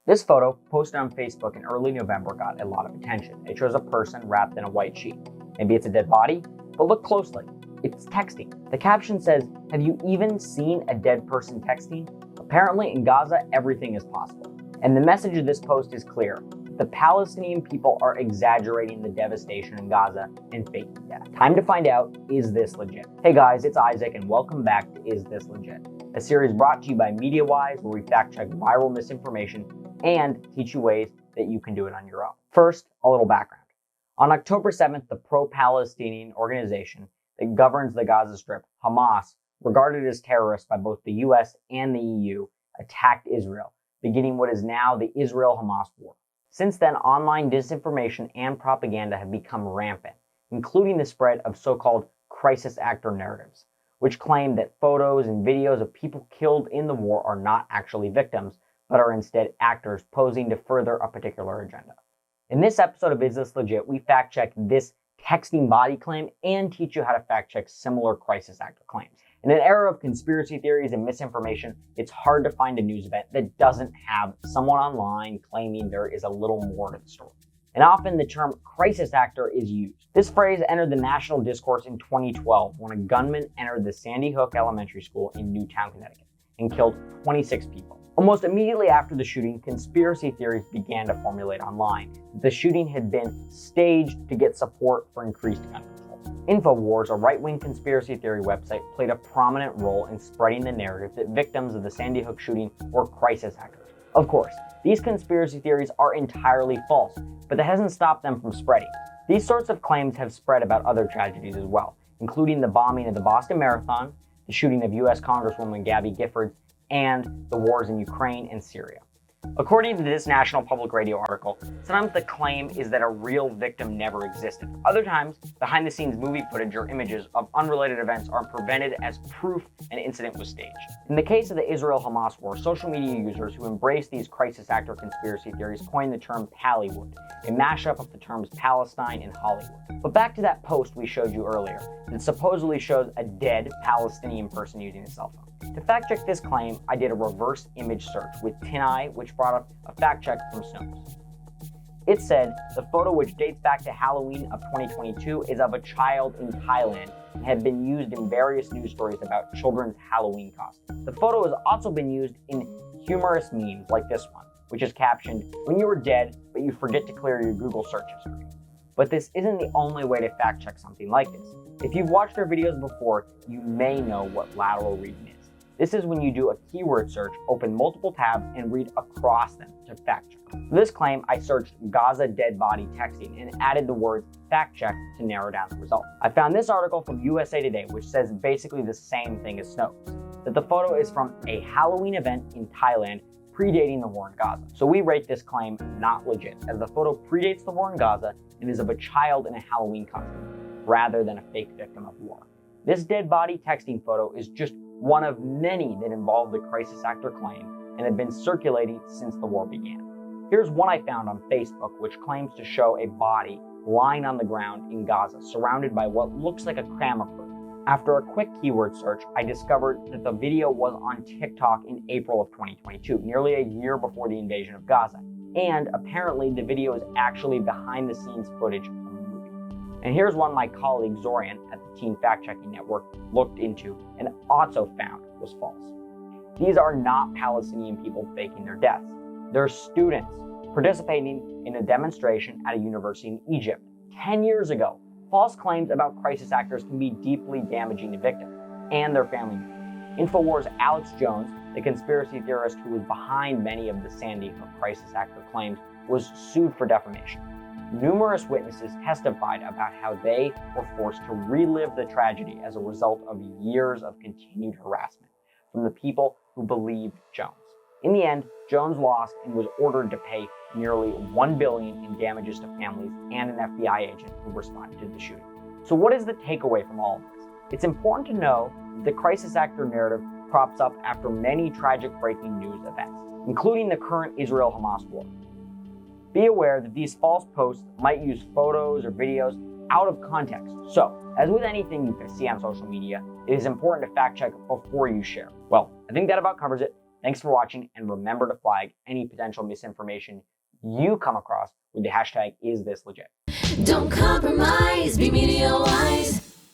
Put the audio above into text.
This photo, posted on Facebook in early November, got a lot of attention. It shows a person wrapped in a white sheet. Maybe it's a dead body, but look closely. It's texting. The caption says, "Have you even seen a dead person texting?" Apparently in Gaza, everything is possible. And the message of this post is clear. The Palestinian people are exaggerating the devastation in Gaza and faking death. Time to find out, is this legit? Hey guys, it's Isaac and welcome back to Is This Legit? A series brought to you by MediaWise, where we fact check viral misinformation and teach you ways that you can do it on your own. First, a little background. On October 7th, the pro-Palestinian organization that governs the Gaza Strip, Hamas, regarded as terrorists by both the US and the EU, attacked Israel, beginning what is now the Israel-Hamas war. Since then, online disinformation and propaganda have become rampant, including the spread of so-called crisis actor narratives, which claim that photos and videos of people killed in the war are not actually victims, but are instead actors posing to further a particular agenda. In this episode of Is This Legit, we fact check this texting body claim and teach you how to fact check similar crisis actor claims. In an era of conspiracy theories and misinformation, it's hard to find a news event that doesn't have someone online claiming there is a little more to the story. And often the term crisis actor is used. This phrase entered the national discourse in 2012 when a gunman entered the Sandy Hook Elementary School in Newtown, Connecticut, and killed 26 people. Almost immediately after the shooting, conspiracy theories began to formulate online. The shooting had been staged to get support for increased gun control. InfoWars, a right-wing conspiracy theory website, played a prominent role in spreading the narrative that victims of the Sandy Hook shooting were crisis actors. Of course, these conspiracy theories are entirely false, but that hasn't stopped them from spreading. These sorts of claims have spread about other tragedies as well, including the bombing of the Boston Marathon, the shooting of US Congresswoman Gabby Giffords, and the wars in Ukraine and Syria. According to this National Public Radio article, sometimes the claim is that a real victim never existed. Other times, behind-the-scenes movie footage or images of unrelated events are presented as proof an incident was staged. In the case of the Israel-Hamas war, social media users who embrace these crisis actor conspiracy theories coined the term Pallywood, a mashup of the terms Palestine and Hollywood. But back to that post we showed you earlier that supposedly shows a dead Palestinian person using a cell phone. To fact check this claim, I did a reverse image search with TinEye, which brought up a fact check from Snopes. It said the photo, which dates back to Halloween of 2022, is of a child in Thailand and had been used in various news stories about children's Halloween costumes. The photo has also been used in humorous memes like this one, which is captioned, "When you were dead, but you forget to clear your Google search history." But this isn't the only way to fact check something like this. If you've watched our videos before, you may know what lateral reading is. This is when you do a keyword search, open multiple tabs, and read across them to fact check. For this claim, I searched Gaza dead body texting and added the words fact check to narrow down the result. I found this article from USA Today, which says basically the same thing as Snopes, that the photo is from a Halloween event in Thailand predating the war in Gaza. So we rate this claim not legit, as the photo predates the war in Gaza and is of a child in a Halloween costume, rather than a fake victim of war. This dead body texting photo is just one of many that involve the crisis actor claim and have been circulating since the war began. Here's one I found on Facebook, which claims to show a body lying on the ground in Gaza, surrounded by what looks like a camera crew. After a quick keyword search, I discovered that the video was on TikTok in April of 2022, nearly a year before the invasion of Gaza. And apparently the video is actually behind-the-scenes footage of the movie. And here's one my colleague Zorian at the Teen Fact Checking Network looked into and also found was false. These are not Palestinian people faking their deaths. They're students participating in a demonstration at a university in Egypt. 10 years ago, false claims about crisis actors can be deeply damaging to victims and their family members. InfoWars' Alex Jones, the conspiracy theorist who was behind many of the Sandy Hook crisis actor claims, was sued for defamation. Numerous witnesses testified about how they were forced to relive the tragedy as a result of years of continued harassment from the people who believed Jones. In the end, Jones lost and was ordered to pay nearly $1 billion in damages to families and an FBI agent who responded to the shooting. So what is the takeaway from all of this? It's important to know that the crisis actor narrative crops up after many tragic breaking news events, including the current Israel-Hamas war. Be aware that these false posts might use photos or videos out of context. So, as with anything you can see on social media, it is important to fact check before you share. Well, I think that about covers it. Thanks for watching, and remember to flag any potential misinformation you come across with the hashtag #IsThisLegit. Don't compromise.